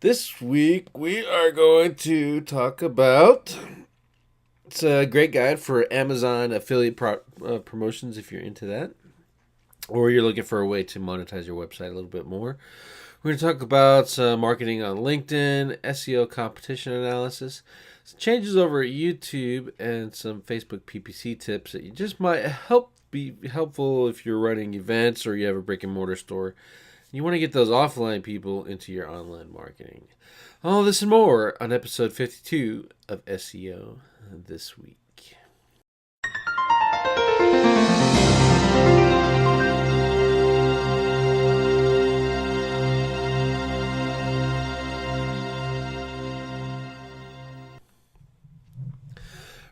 This week we are going to talk about. It's a great guide for Amazon affiliate promotions if you're into that, or you're looking for a way to monetize your website a little bit more. We're going to talk about marketing on LinkedIn, SEO competition analysis, some changes over at YouTube, and some Facebook PPC tips that you just might be helpful if you're running events or you have a brick and mortar store. You want to get those offline people into your online marketing. All this and more on episode 52 of SEO This Week.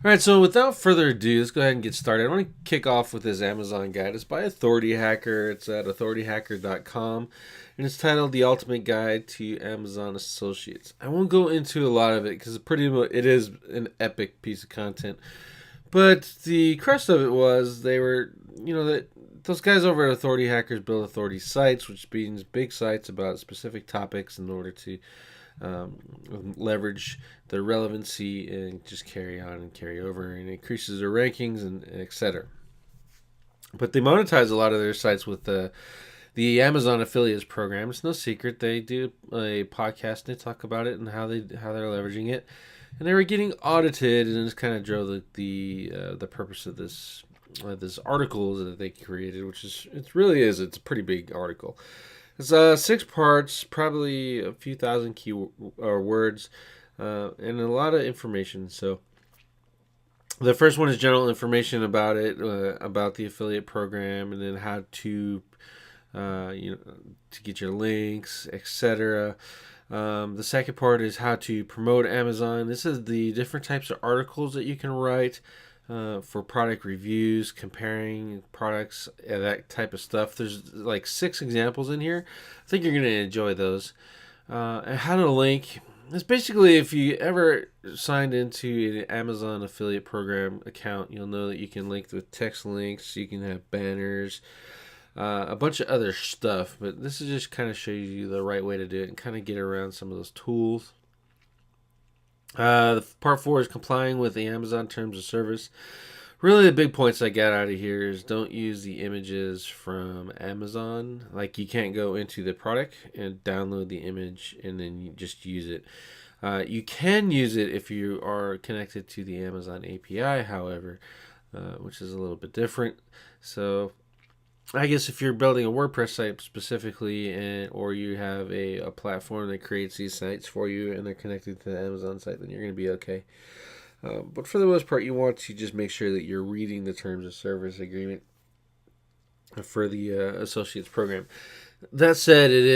All right, so without further ado, let's go ahead and get started. I want to kick off with this Amazon guide. It's by Authority Hacker. It's at authorityhacker.com, and it's titled "The Ultimate Guide to Amazon Associates." I won't go into a lot of it because it is an epic piece of content. But the crux of it was those guys over at Authority Hackers build authority sites, which means big sites about specific topics in order to leverage their relevancy and just carry on and carry over, and increases their rankings and etc. But they monetize a lot of their sites with the Amazon affiliates program. It's no secret they do a podcast and they talk about it and how they're leveraging it. And they were getting audited, and this kind of drove the purpose of this article that they created, which is it's a pretty big article. It's 6 parts, probably a few thousand key words, and a lot of information. So the first one is general information about it, about the affiliate program, and then how to to get your links, etc. The second part is how to promote Amazon. This is the different types of articles that you can write for product reviews, comparing products, that type of stuff. There's like 6 examples in here. I think you're going to enjoy those. And how to link. It's basically if you ever signed into an Amazon affiliate program account, you'll know that you can link with text links, you can have banners, a bunch of other stuff. But this is just kind of show you the right way to do it and kind of get around some of those tools. Part 4 is complying with the Amazon terms of service. Really, the big points I got out of here is don't use the images from Amazon. Like, you can't go into the product and download the image and then you just use it. You can use it if you are connected to the Amazon API, however, which is a little bit different. So I guess if you're building a WordPress site specifically, or you have a platform that creates these sites for you and they're connected to the Amazon site, then you're going to be okay. But for the most part, you want to just make sure that you're reading the terms of service agreement for the associates program. That said, it's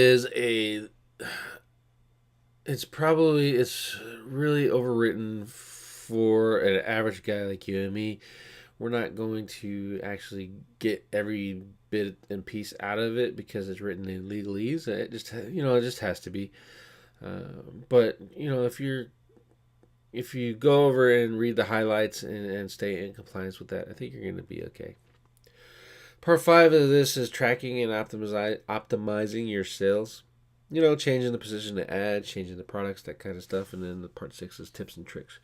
really overwritten for an average guy like you and me. We're not going to actually get every bit and piece out of it because it's written in legalese. It just has to be. But if you go over and read the highlights and stay in compliance with that, I think you're going to be okay. Part 5 of this is tracking and optimizing your sales. Changing the position to ads, changing the products, that kind of stuff. And then the part 6 is tips and tricks.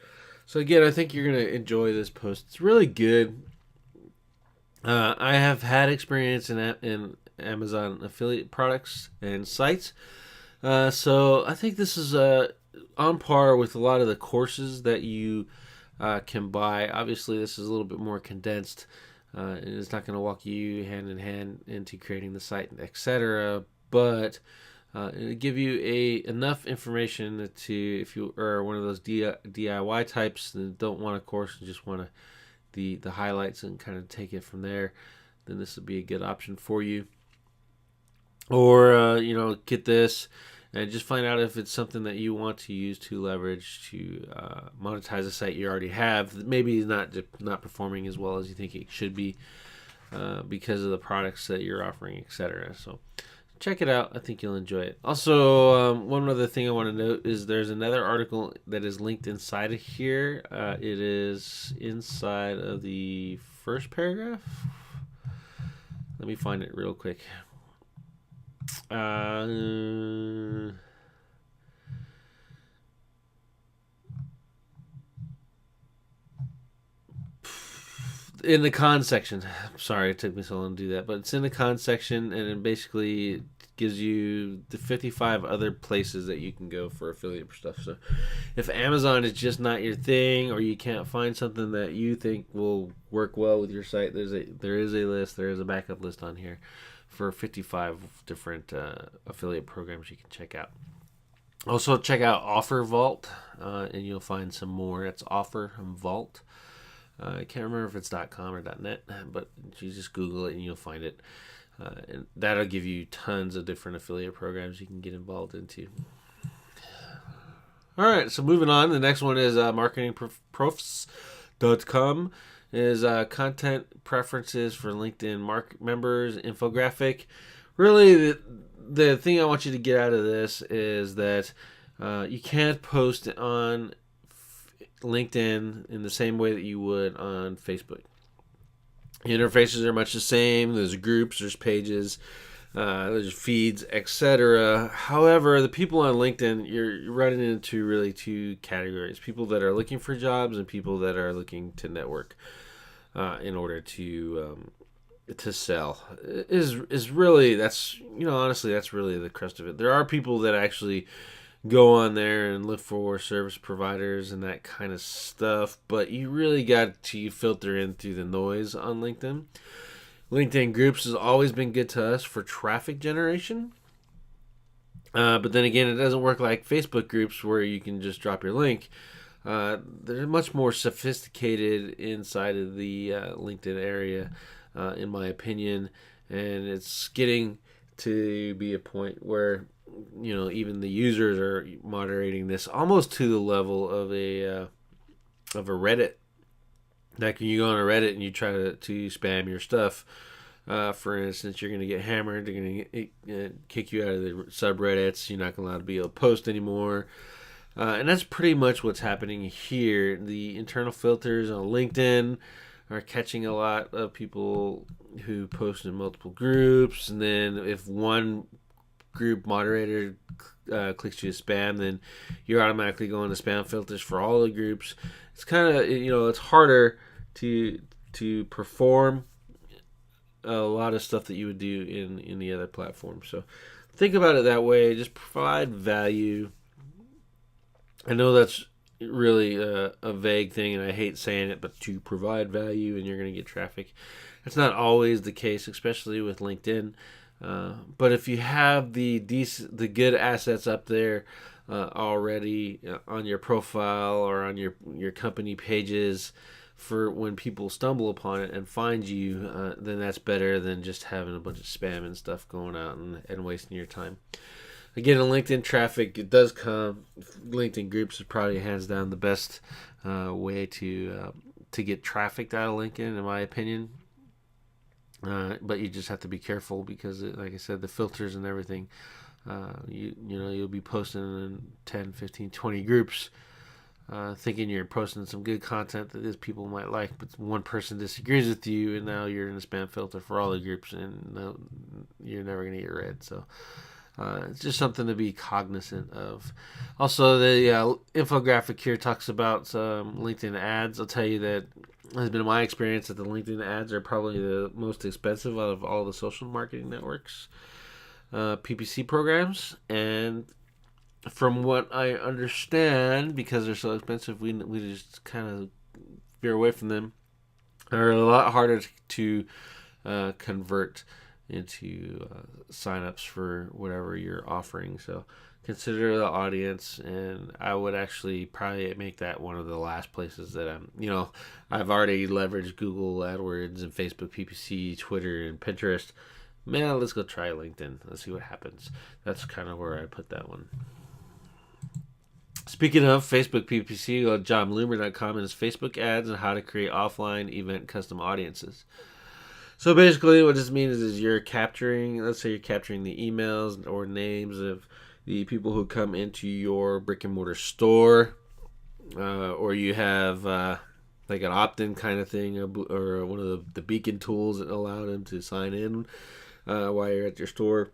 So again, I think you're going to enjoy this post. It's really good. I have had experience in Amazon affiliate products and sites. So I think this is on par with a lot of the courses that you can buy. Obviously, this is a little bit more condensed. And it's not going to walk you hand in hand into creating the site, etc. But it'll give you enough information to, if you are one of those DIY types that don't want a course and just want the highlights and kind of take it from there, then this would be a good option for you. Or get this and just find out if it's something that you want to use to leverage to monetize a site you already have. Maybe not performing as well as you think it should be because of the products that you're offering, etc. So check it out. I think you'll enjoy it. Also, one other thing I want to note is there's another article that is linked inside of here. It is inside of the first paragraph. Let me find it real quick. in the con section. Sorry it took me so long to do that, but it's in the con section, and it basically gives you the 55 other places that you can go for affiliate stuff. So if Amazon is just not your thing, or you can't find something that you think will work well with your site, there is a backup list on here for 55 different affiliate programs you can check out. Also check out Offer Vault, and you'll find some more. It's Offer Vault. I can't remember if it's .com or .net, but you just Google it and you'll find it. And that'll give you tons of different affiliate programs you can get involved into. All right, so moving on. The next one is marketingprofs.com. Is content preferences for LinkedIn members, infographic. Really, the thing I want you to get out of this is that you can't post on LinkedIn in the same way that you would on Facebook. Interfaces are much the same. There's groups, there's pages, there's feeds, etc. However, the people on LinkedIn, you're running into really two categories: people that are looking for jobs and people that are looking to network in order to sell. Is really, that's, honestly, that's really the crust of it. There are people that actually go on there and look for service providers and that kind of stuff, but you really got to filter in through the noise on LinkedIn. LinkedIn groups has always been good to us for traffic generation, but then again, it doesn't work like Facebook groups where you can just drop your link. They're much more sophisticated inside of the LinkedIn area, in my opinion, and it's getting to be a point where even the users are moderating this almost to the level of a Reddit. Like when you go on a Reddit and you try to spam your stuff, for instance, you're going to get hammered. They're going to kick you out of the subreddits. You're not going to be able to post anymore. And that's pretty much what's happening here. The internal filters on LinkedIn are catching a lot of people who post in multiple groups, and then if one group moderator clicks you as spam, then you're automatically going to spam filters for all the groups. It's kind of, it's harder to perform a lot of stuff that you would do in the other platforms. So think about it that way. Just provide value. I know that's really a vague thing, and I hate saying it, but to provide value and you're going to get traffic. That's not always the case, especially with LinkedIn. But if you have the good assets up there already on your profile or on your company pages, for when people stumble upon it and find you, then that's better than just having a bunch of spam and stuff going out and wasting your time. Again, in LinkedIn traffic, it does come. LinkedIn groups is probably hands down the best way to get traffic out of LinkedIn, in my opinion. But you just have to be careful because, like I said, the filters and everything. You'll be posting in 10, 15, 20 groups, thinking you're posting some good content that these people might like, but one person disagrees with you, and now you're in a spam filter for all the groups, and you're never going to get read. So it's just something to be cognizant of. Also, the infographic here talks about some LinkedIn ads. I'll tell you that it has been my experience that the LinkedIn ads are probably the most expensive out of all the social marketing networks, PPC programs. And from what I understand, because they're so expensive, we just kind of veer away from them. They're a lot harder to convert into signups for whatever you're offering. So consider the audience, and I would actually probably make that one of the last places that I've already leveraged Google AdWords and Facebook PPC, Twitter, and Pinterest. Man, let's go try LinkedIn. Let's see what happens. That's kind of where I put that one. Speaking of Facebook PPC, go to johnbloomer.com and his Facebook ads and how to create offline event custom audiences. So basically what this means is you're capturing, let's say you're capturing the emails or names of the people who come into your brick and mortar store, or you have like an opt-in kind of thing, or one of the beacon tools that allow them to sign in while you're at your store.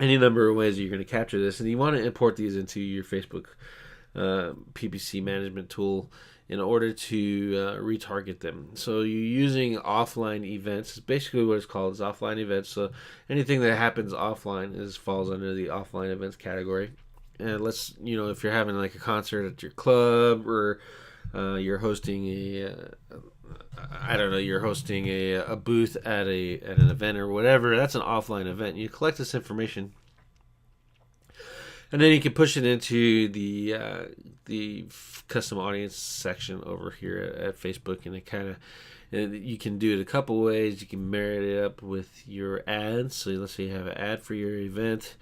Any number of ways you're going to capture this, and you want to import these into your Facebook PPC management tool in order to retarget them. So you're using offline events. It's basically what it's called, is offline events. So anything that happens offline falls under the offline events category. And if you're having like a concert at your club, or you're hosting you're hosting a booth at an event or whatever, that's an offline event. You collect this information, and then you can push it into the custom audience section over here at Facebook, and you can do it a couple ways. You can marry it up with your ads. So let's say you have an ad for your event.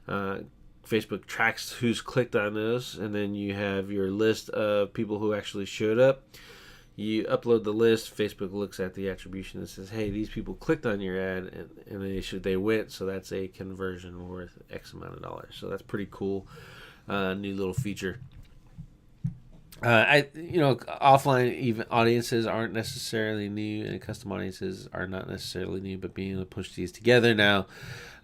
Facebook tracks who's clicked on those, and then you have your list of people who actually showed up. You upload the list. Facebook looks at the attribution and says, "Hey, these people clicked on your ad, and they went. So that's a conversion worth X amount of dollars." So that's pretty cool, new little feature. Offline even audiences aren't necessarily new, and custom audiences are not necessarily new. But being able to push these together now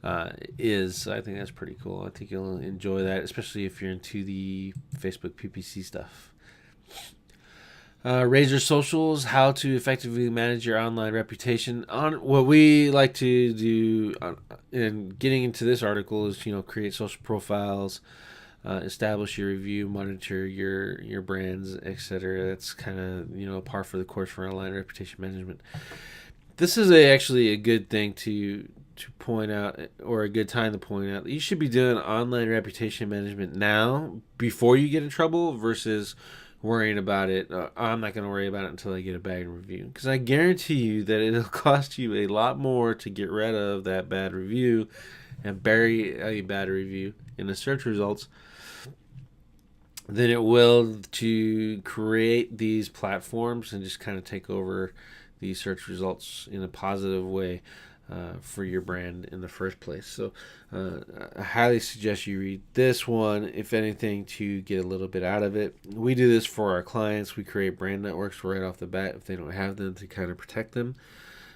I think that's pretty cool. I think you'll enjoy that, especially if you're into the Facebook PPC stuff. Raise your socials, how to effectively manage your online reputation. On what we like to do in getting into this article is, create social profiles, establish your review, monitor your brands, etc. That's kind of par for the course for online reputation management. This is actually a good thing to point out, or a good time to point out. You should be doing online reputation management now before you get in trouble versus worrying about it. I'm not going to worry about it until I get a bad review, because I guarantee you that it'll cost you a lot more to get rid of that bad review and bury a bad review in the search results than it will to create these platforms and just kind of take over the search results in a positive way for your brand in the first place. So I highly suggest you read this one, if anything, to get a little bit out of it. We do this for our clients. We create brand networks right off the bat if they don't have them, to kind of protect them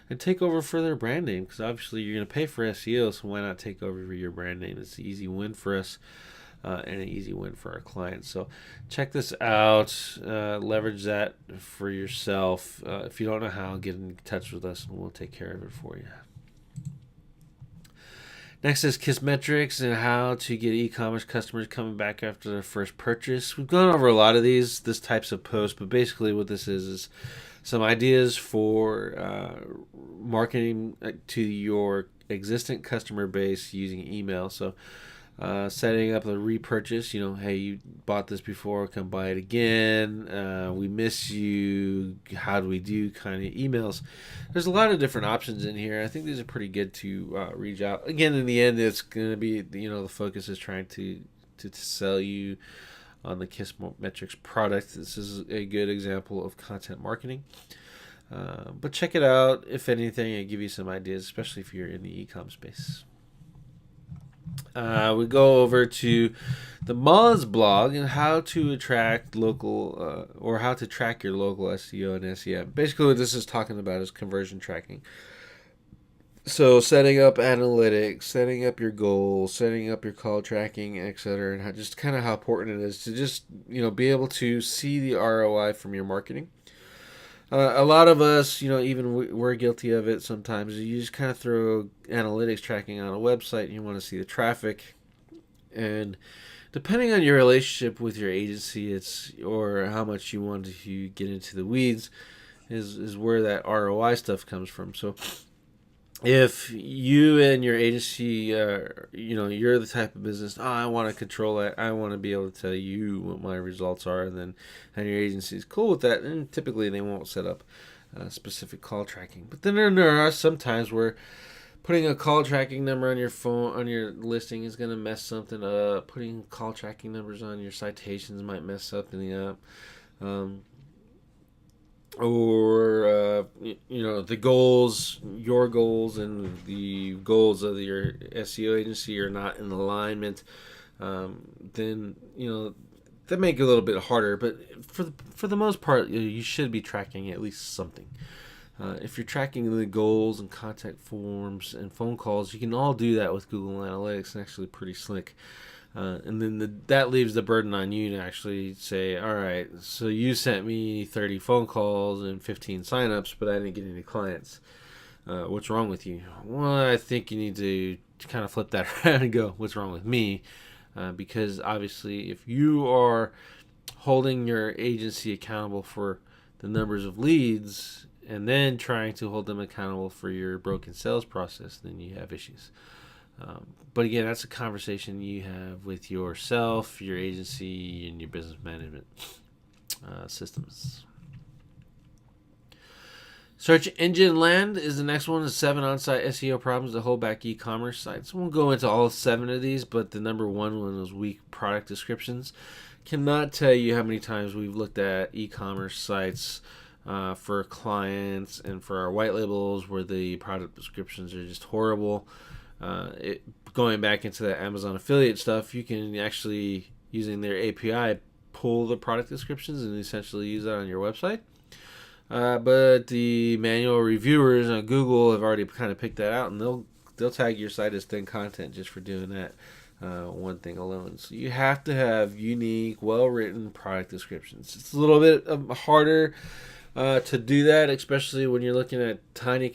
and take over for their brand name, because obviously you're going to pay for SEO, so why not take over for your brand name? It's an easy win for us. And an easy win for our clients. So check this out. Leverage that for yourself. If you don't know how, get in touch with us and we'll take care of it for you. Next is Kissmetrics and how to get e-commerce customers coming back after their first purchase. We've gone over a lot of this types of posts, but basically what this is some ideas for marketing to your existing customer base using email. So setting up a repurchase, hey, you bought this before, come buy it again, we miss you, how do we do, kind of emails. There's a lot of different options in here. I think these are pretty good to reach out. Again, in the end, it's going to be, the focus is trying to sell you on the Kissmetrics product. This is a good example of content marketing. But check it out. If anything, it'll give you some ideas, especially if you're in the e-com space. We go over to the Moz blog and how to attract local or how to track your local SEO and SEM. Basically what this is talking about is conversion tracking. So setting up analytics, setting up your goals, setting up your call tracking, etc., and just kind of how important it is to just be able to see the ROI from your marketing. A lot of us, even we're guilty of it sometimes. You just kind of throw analytics tracking on a website and you want to see the traffic. And depending on your relationship with your agency, or how much you want to get into the weeds, is where that ROI stuff comes from. So if you and your agency, you're the type of business, I want to control it, I want to be able to tell you what my results are, and your agency is cool with that, and typically they won't set up specific call tracking. But then there are some times where putting a call tracking number on your phone, on your listing, is going to mess something up. Putting call tracking numbers on your citations might mess something up. Or the goals, your goals, and the goals of your SEO agency are not in alignment, then that make it a little bit harder. But for the most part, you should be tracking at least something. If you're tracking the goals and contact forms and phone calls, you can all do that with Google Analytics, and actually pretty slick. And then that leaves the burden on you to actually say, all right, so you sent me 30 phone calls and 15 signups, but I didn't get any clients. What's wrong with you? Well, I think you need to kind of flip that around and go, what's wrong with me? Because obviously, if you are holding your agency accountable for the numbers of leads and then trying to hold them accountable for your broken sales process, then you have issues. But again, that's a conversation you have with yourself, your agency, and your business management systems. Search engine land is the next one. 7 on-site SEO problems that hold back e-commerce sites. We'll go into all 7 of these, but the number one was weak product descriptions. Cannot tell you how many times we've looked at e-commerce sites for clients and for our white labels where the product descriptions are just horrible. Going back into the Amazon affiliate stuff, you can actually, using their API, pull the product descriptions and essentially use that on your website. But the manual reviewers on Google have already kind of picked that out, and they'll tag your site as thin content just for doing that one thing alone. So you have to have unique, well-written product descriptions. It's a little bit harder to do that, especially when you're looking at tiny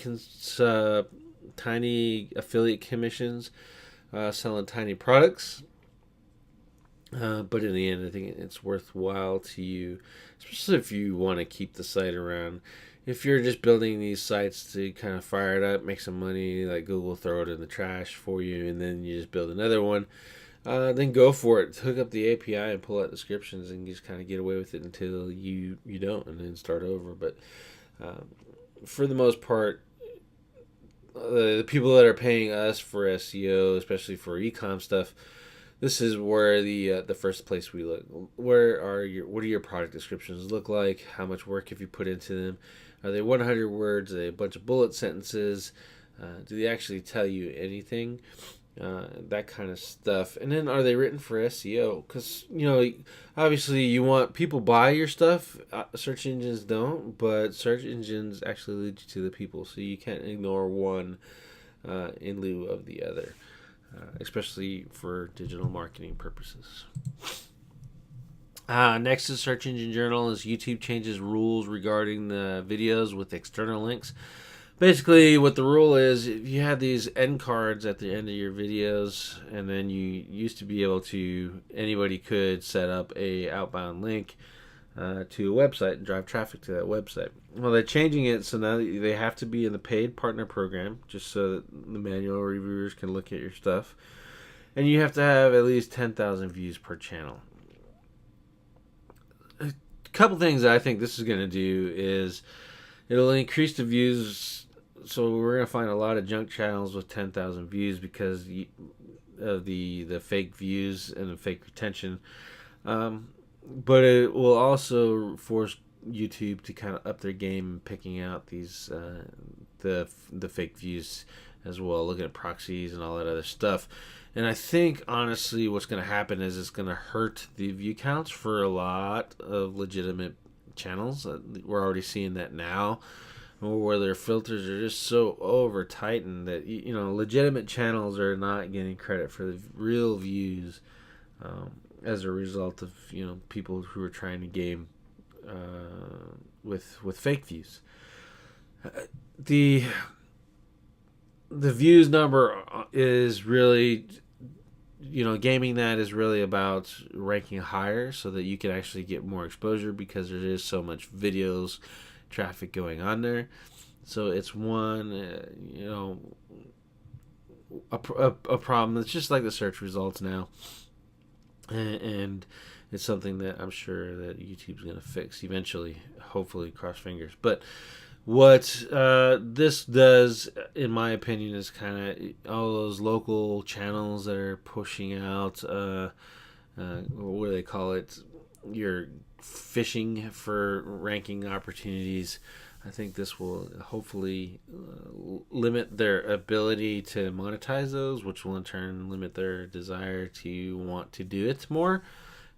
affiliate commissions selling tiny products. But in the end, I think it's worthwhile to you, especially if you want to keep the site around. If you're just building these sites to kind of fire it up, make some money, like Google throw it in the trash for you, and then you just build another one, then go for it. Hook up the API and pull out descriptions and just kind of get away with it until you don't, and then start over. But for the most part, the people that are paying us for SEO, especially for e-com stuff, this is where the first place we look. What are your product descriptions look like? How much work have you put into them? Are they 100 words? Are they a bunch of bullet sentences? Do they actually tell you anything? That kind of stuff. And then are they written for SEO? Because, obviously you want people buy your stuff. Search engines don't, but search engines actually lead you to the people. So you can't ignore one in lieu of the other. Especially for digital marketing purposes. Next is Search Engine Journal. Is YouTube changes rules regarding the videos with external links. Basically, what the rule is, if you have these end cards at the end of your videos, and then you used to be able to, anybody could set up a outbound link to a website and drive traffic to that website. Well, they're changing it so now they have to be in the paid partner program, just so that the manual reviewers can look at your stuff. And you have to have at least 10,000 views per channel. A couple things that I think this is going to do is it'll increase the views. So we're going to find a lot of junk channels with 10,000 views because of the fake views and the fake retention. But it will also force YouTube to kind of up their game, picking out these the fake views as well, looking at proxies and all that other stuff. And I think honestly, what's going to happen is it's going to hurt the view counts for a lot of legitimate channels. We're already seeing that now, where their filters are just so over tightened that legitimate channels are not getting credit for the real views. As a result of people who are trying to game with fake views. The views number is really gaming that is really about ranking higher so that you can actually get more exposure because there is so much videos traffic going on there. So it's one a problem. It's just like the search results now. And it's something that I'm sure that YouTube's going to fix eventually, hopefully, cross fingers. But what this does, in my opinion, is kind of all those local channels that are pushing out, what do they call it? You're fishing for ranking opportunities. I think this will hopefully limit their ability to monetize those, which will in turn limit their desire to want to do it more,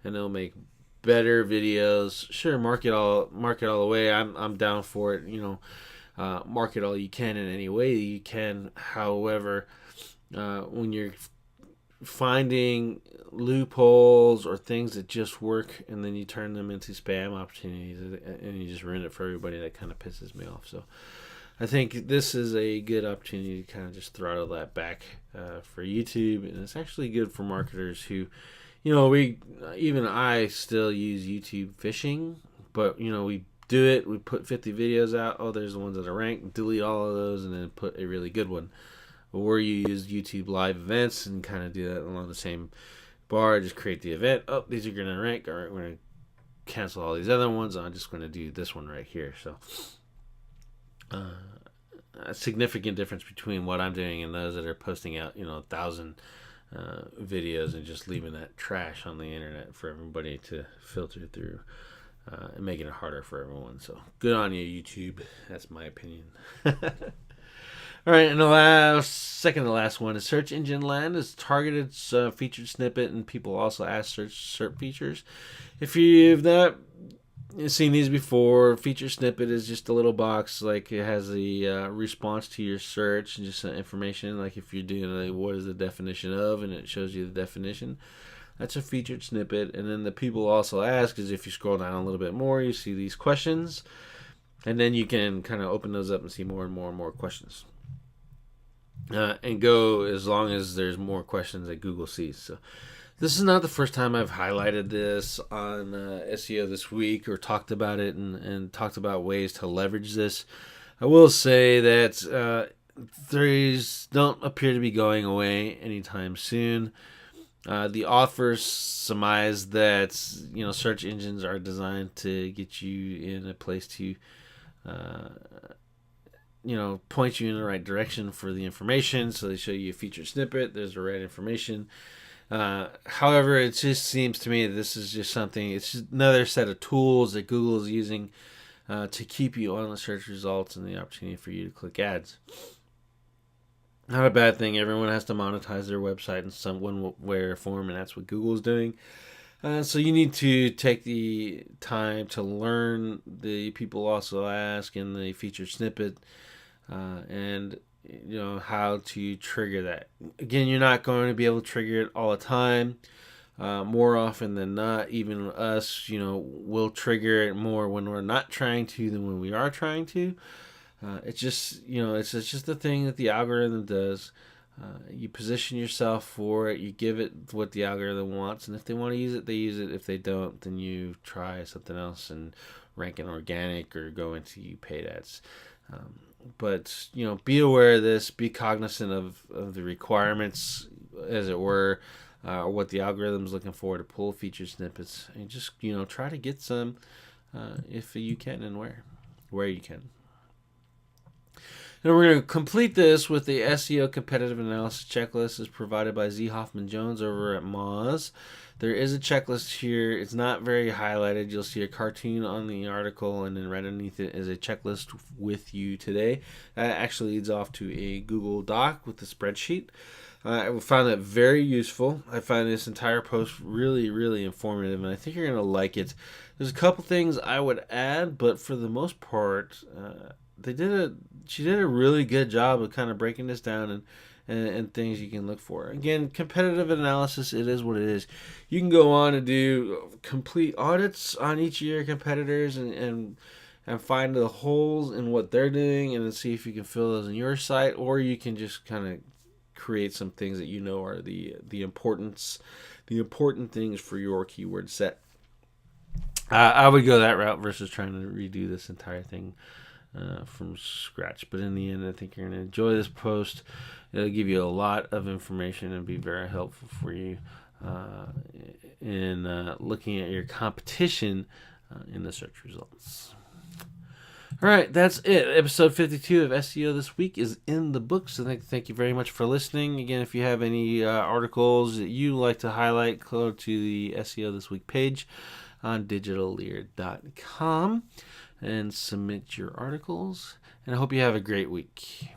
and they'll make better videos. Sure, market all the way. I'm down for it. Market all you can in any way you can. However, when you're finding loopholes or things that just work, and then you turn them into spam opportunities, and you just ruin it for everybody. That kind of pisses me off. So I think this is a good opportunity to kind of just throttle that back for YouTube, and it's actually good for marketers who, I still use YouTube fishing, but we do it. We put 50 videos out. Oh, there's the ones that are ranked. Delete all of those, and then put a really good one. Or you use YouTube live events and kind of do that along the same bar. Just create the event. Oh, these are going to rank. All right, we're going to cancel all these other ones. I'm just going to do this one right here. So a significant difference between what I'm doing and those that are posting out, 1,000 videos and just leaving that trash on the internet for everybody to filter through, and making it harder for everyone. So good on you, YouTube. That's my opinion. All right, and the second to last one is search engine land is targeted featured snippet, and people also ask search features. If you've not seen these before, feature snippet is just a little box, like it has a response to your search and just some information, like if you're doing what is the definition of, and it shows you the definition. That's a featured snippet. And then the people also ask is if you scroll down a little bit more, you see these questions, and then you can kind of open those up and see more and more and more questions. And go as long as there's more questions that Google sees. So this is not the first time I've highlighted this on SEO This Week or talked about it and talked about ways to leverage this. I will say that these don't appear to be going away anytime soon. The authors surmise that search engines are designed to get you in a place to point you in the right direction for the information. So they show you a featured snippet. There's the right information. However, it just seems to me that this is just something. It's just another set of tools that Google is using to keep you on the search results and the opportunity for you to click ads. Not a bad thing. Everyone has to monetize their website in some one way or form, and that's what Google's doing. So you need to take the time to learn the people also ask in the featured snippet, and how to trigger that. Again, you're not going to be able to trigger it all the time. More often than not, even us, will trigger it more when we're not trying to than when we are trying to. It's just, it's just the thing that the algorithm does. You position yourself for it. You give it what the algorithm wants, and if they want to use it, they use it. If they don't, then you try something else and rank in organic or go into paid ads. But be aware of this. Be cognizant of the requirements, as it were, or what the algorithm is looking for to pull feature snippets, and just try to get some if you can and where you can. And we're going to complete this with the SEO competitive analysis checklist as provided by Z. Hoffman Jones over at Moz. There is a checklist here. It's not very highlighted. You'll see a cartoon on the article, and then right underneath it is a checklist with you today. That actually leads off to a Google Doc with the spreadsheet. I found that very useful. I find this entire post really, really informative, and I think you're going to like it. There's a couple things I would add, but for the most part, she did a really good job of kind of breaking this down and things you can look for. Again, competitive analysis, it is what it is. You can go on and do complete audits on each of your competitors and find the holes in what they're doing and then see if you can fill those in your site, or you can just kind of create some things that are the important things for your keyword set. I would go that route versus trying to redo this entire thing from scratch. But in the end, I think you're going to enjoy this post. It'll give you a lot of information and be very helpful for you in looking at your competition in the search results. All right, that's it. Episode 52 of SEO This Week is in the books. So thank you very much for listening. Again, if you have any articles that you like to highlight, go to the SEO This Week page on Digitaleer.com and submit your articles. And I hope you have a great week.